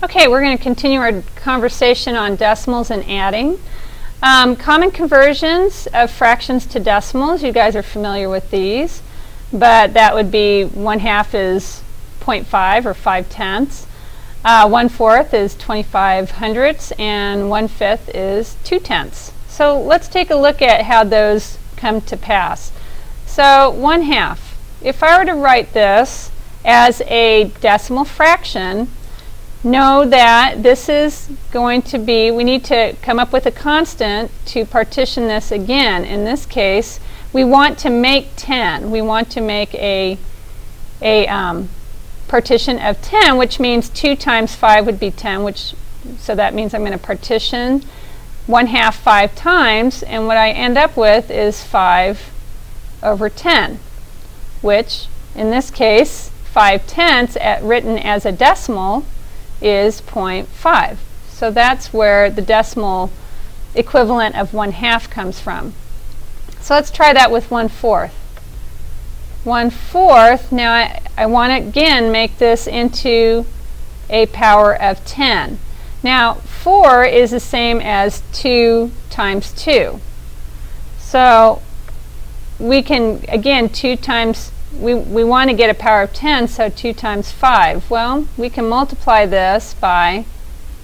Okay, we're going to continue our conversation on decimals and adding. Common conversions of fractions to decimals. You guys are familiar with these, but that would be 1/2 is 0.5 or 5/10. 1/4 is 25 hundredths, and 1/5 is 2/10. So let's take a look at how those come to pass. So 1/2. If I were to write this as a decimal fraction, know that this is going to be, we need to come up with a constant to partition this again. In this case, we want to make 10. We want to make a partition of 10, which means 2 times 5 would be 10, so that means I'm going to partition 1/2 5 times, and what I end up with is 5/10, which in this case 5/10 written as a decimal is 0.5. So that's where the decimal equivalent of 1/2 comes from. So let's try that with 1/4. 1/4, now I want to again make this into a power of 10. Now 4 is the same as 2 times 2. So we can, again, 2 times, we want to get a power of 10, so 2 times 5. Well, we can multiply this by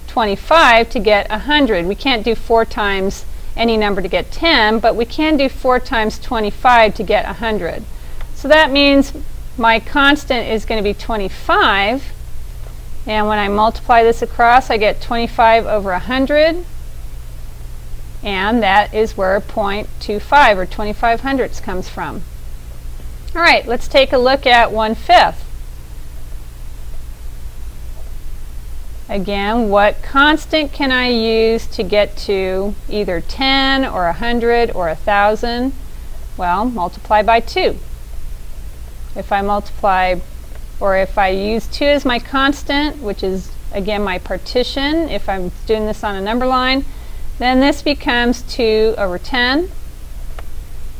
25 to get 100. We can't do 4 times any number to get 10, but we can do 4 times 25 to get 100. So that means my constant is going to be 25, and when I multiply this across, I get 25 over 100, and that is where 0.25 or 25 hundredths comes from. All right, let's take a look at 1/5. Again, what constant can I use to get to either 10 or 100 or 1,000? Well, multiply by 2. If I multiply, or if I use 2 as my constant, which is again my partition, if I'm doing this on a number line, then this becomes 2/10,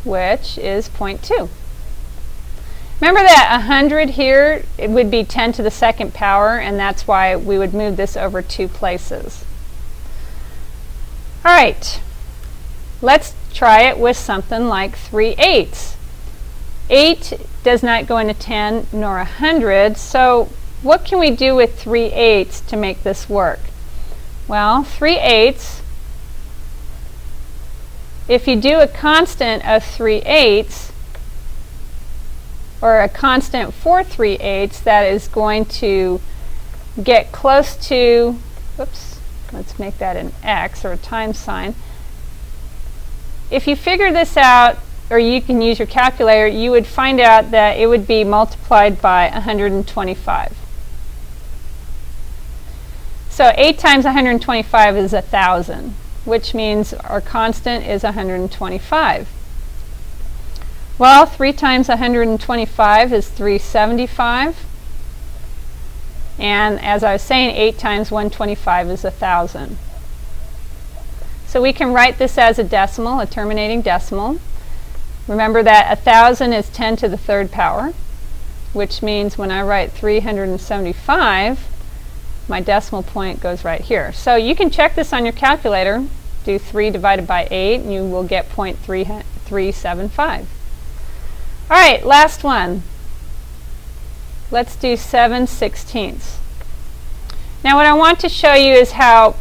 which is 0.2. Remember that 100 here, it would be 10 to the second power, and that's why we would move this over 2 places. All right, let's try it with something like 3/8. 8 does not go into 10 nor 100, so what can we do with 3/8 to make this work? Well, 3/8, if you do a constant of 3/8, or a constant for 3/8, that is going to get close to, oops, let's make that an X or a times sign. If you figure this out, or you can use your calculator, you would find out that it would be multiplied by 125. So 8 times 125 is 1,000, which means our constant is 125. Well, 3 times 125 is 375. And as I was saying, 8 times 125 is 1,000. So we can write this as a decimal, a terminating decimal. Remember that 1,000 is 10 to the third power, which means when I write 375, my decimal point goes right here. So you can check this on your calculator. Do 3 divided by 8, and you will get 0.375. All right, last one. Let's do 7/16. Now what I want to show you is how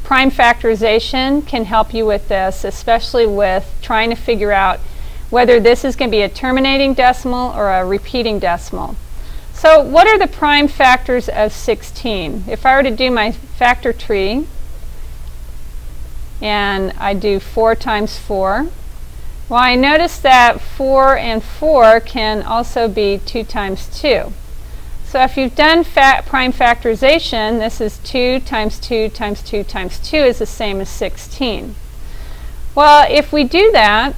prime factorization can help you with this, especially with trying to figure out whether this is going to be a terminating decimal or a repeating decimal. So what are the prime factors of 16? If I were to do my factor tree, and I do 4 times 4, well, I notice that 4 and 4 can also be 2 times 2. So if you've done prime factorization, this is 2 times 2 times 2 times 2 is the same as 16. Well, if we do that,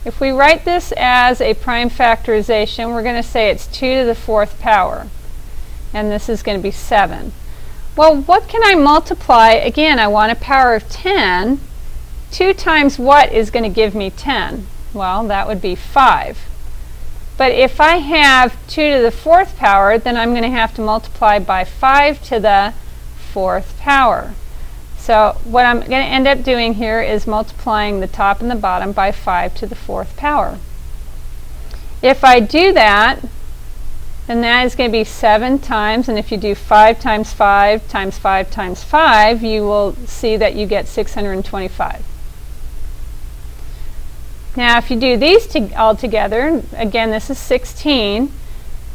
if we write this as a prime factorization, we're going to say it's 2 to the 4th power, and this is going to be 7. Well, what can I multiply? Again, I want a power of 10. 2 times what is going to give me 10? Well, that would be 5. But if I have 2 to the 4th power, then I'm going to have to multiply by 5 to the 4th power. So what I'm going to end up doing here is multiplying the top and the bottom by 5 to the 4th power. If I do that, then that is going to be 7 times, and if you do 5 times 5 times 5 times 5, you will see that you get 625. Now if you do these all together, again this is 16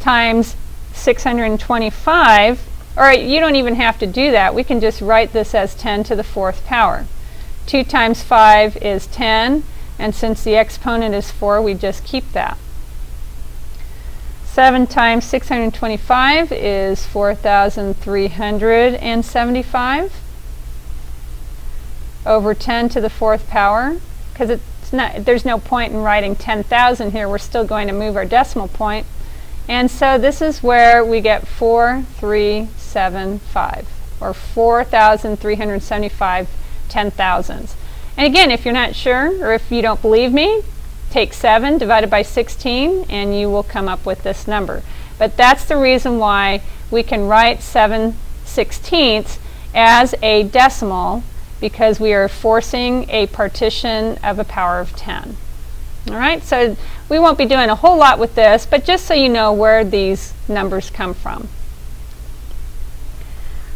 times 625, or you don't even have to do that. We can just write this as 10 to the 4th power. 2 times 5 is 10, and since the exponent is 4, we just keep that. 7 times 625 is 4,375 over 10 to the 4th power, because there's no point in writing 10,000 here. We're still going to move our decimal point. And so this is where we get 4,375, or 4,375 10,000s. And again, if you're not sure, or if you don't believe me, take 7 divided by 16 and you will come up with this number. But that's the reason why we can write 7/16 as a decimal, because we are forcing a partition of a power of 10. All right, so we won't be doing a whole lot with this, but just so you know where these numbers come from.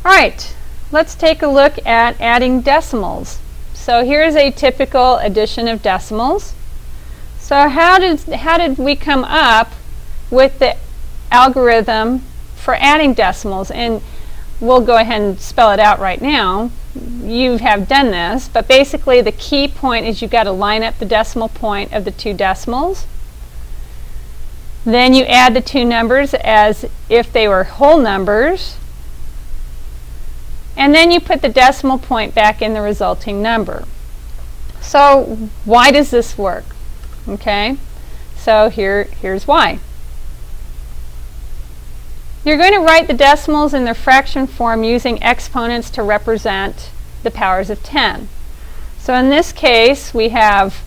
All right, let's take a look at adding decimals. So here's a typical addition of decimals. So how did we come up with the algorithm for adding decimals? And we'll go ahead and spell it out right now. You have done this, but basically the key point is you've got to line up the decimal point of the two decimals. Then you add the two numbers as if they were whole numbers. And then you put the decimal point back in the resulting number. So why does this work? Okay, so here's why. You're going to write the decimals in their fraction form using exponents to represent the powers of 10. So in this case, we have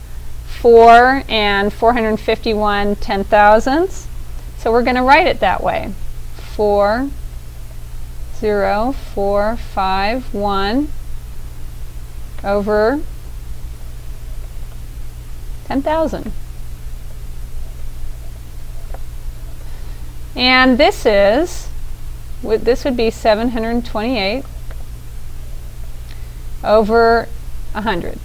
4 and 451 10,000ths. So we're going to write it that way. 4, 0, 4, 5, 1 over 10,000. And this would be 728 over 100.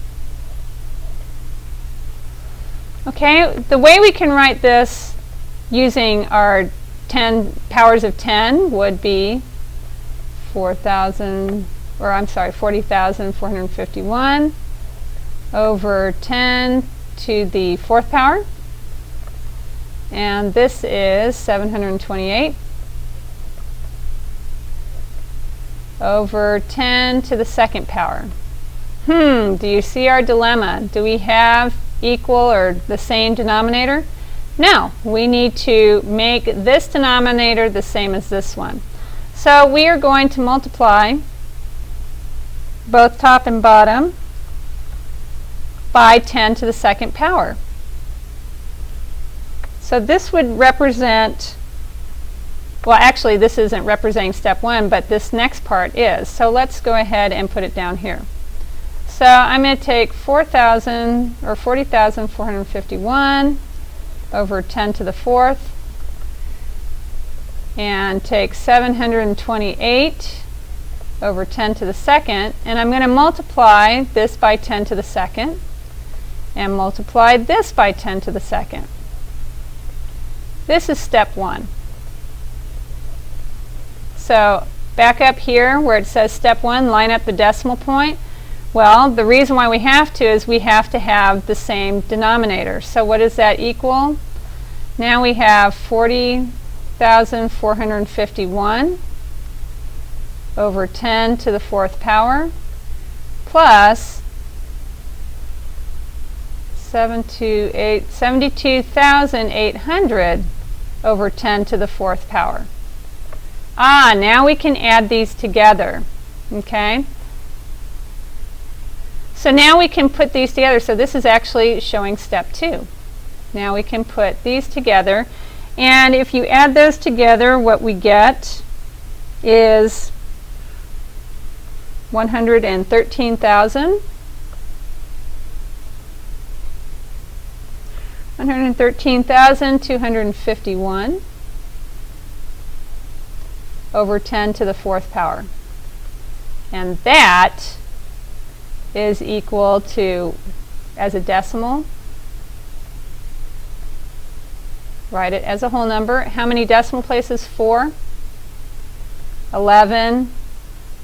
Okay, the way we can write this using our 10 powers of 10 would be 40,451 over 10 to the 4th power. And this is 728 over 10 to the 2nd power. Do you see our dilemma? Do we have equal or the same denominator? No, we need to make this denominator the same as this one. So we are going to multiply both top and bottom by 10 to the 2nd power. So this would represent, well actually this isn't representing step 1, but this next part is. So let's go ahead and put it down here. So I'm going to take 40,451 over 10 to the 4th and take 728 over 10 to the 2nd, and I'm going to multiply this by 10 to the 2nd and multiply this by 10 to the 2nd. This is step 1. So back up here where it says step 1, line up the decimal point. Well, the reason why we have to is we have to have the same denominator. So what does that equal? Now we have 40,451 over 10 to the 4th power plus 72,800 over 10 to the 4th power. Now we can add these together. Okay? So now we can put these together. So this is actually showing step 2. Now we can put these together. And if you add those together, what we get is 113,000. 113,251 over 10 to the fourth power. And that is equal to, as a decimal, write it as a whole number. How many decimal places? 4, 11,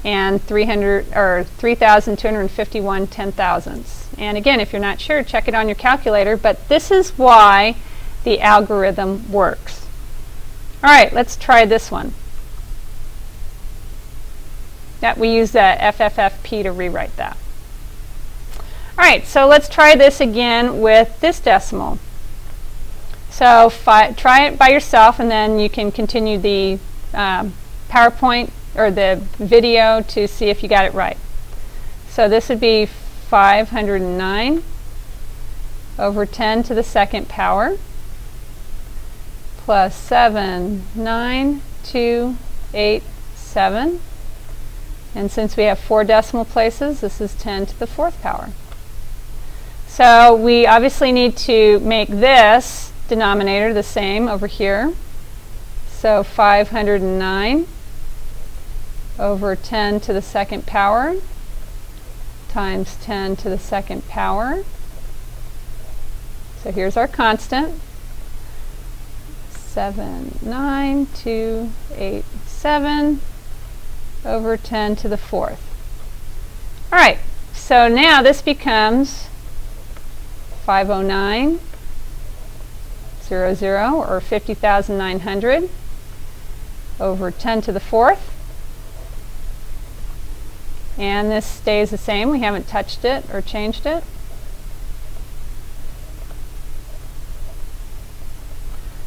and 3,251 10,000ths. And again, if you're not sure, check it on your calculator, but this is why the algorithm works. All right, let's try this one. We use the FFFP to rewrite that. All right, so let's try this again with this decimal. So try it by yourself, and then you can continue the PowerPoint or the video to see if you got it right. So this would be 509 over 10 to the second power plus 79287. And since we have 4 decimal places, this is 10 to the fourth power. So we obviously need to make this denominator the same over here. So 509 over 10 to the second power times 10 to the second power. So here's our constant, 79287 over 10 to the fourth. All right, so now this becomes 50900 or 50,900 over 10 to the fourth. And this stays the same. We haven't touched it or changed it.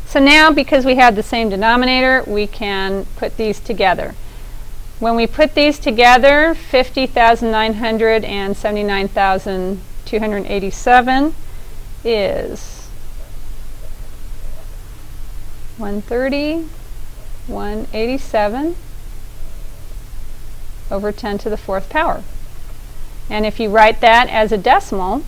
So now, because we have the same denominator, we can put these together. When we put these together, 50,900 and 79,287 is 130, 187 over 10 to the fourth power. And if you write that as a decimal,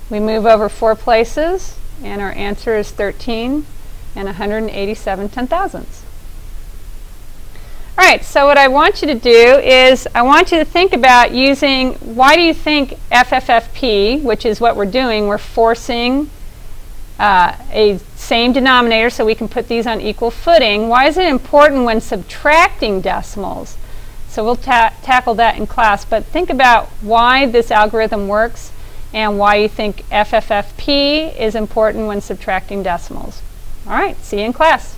we move over 4 places, and our answer is 13 and 187 10,000ths. All right, so what I want you to do is I want you to think about using, why do you think FFFP, which is what we're doing, we're forcing a same denominator so we can put these on equal footing. Why is it important when subtracting decimals? So we'll tackle that in class, but think about why this algorithm works and why you think FFFP is important when subtracting decimals. All right, see you in class.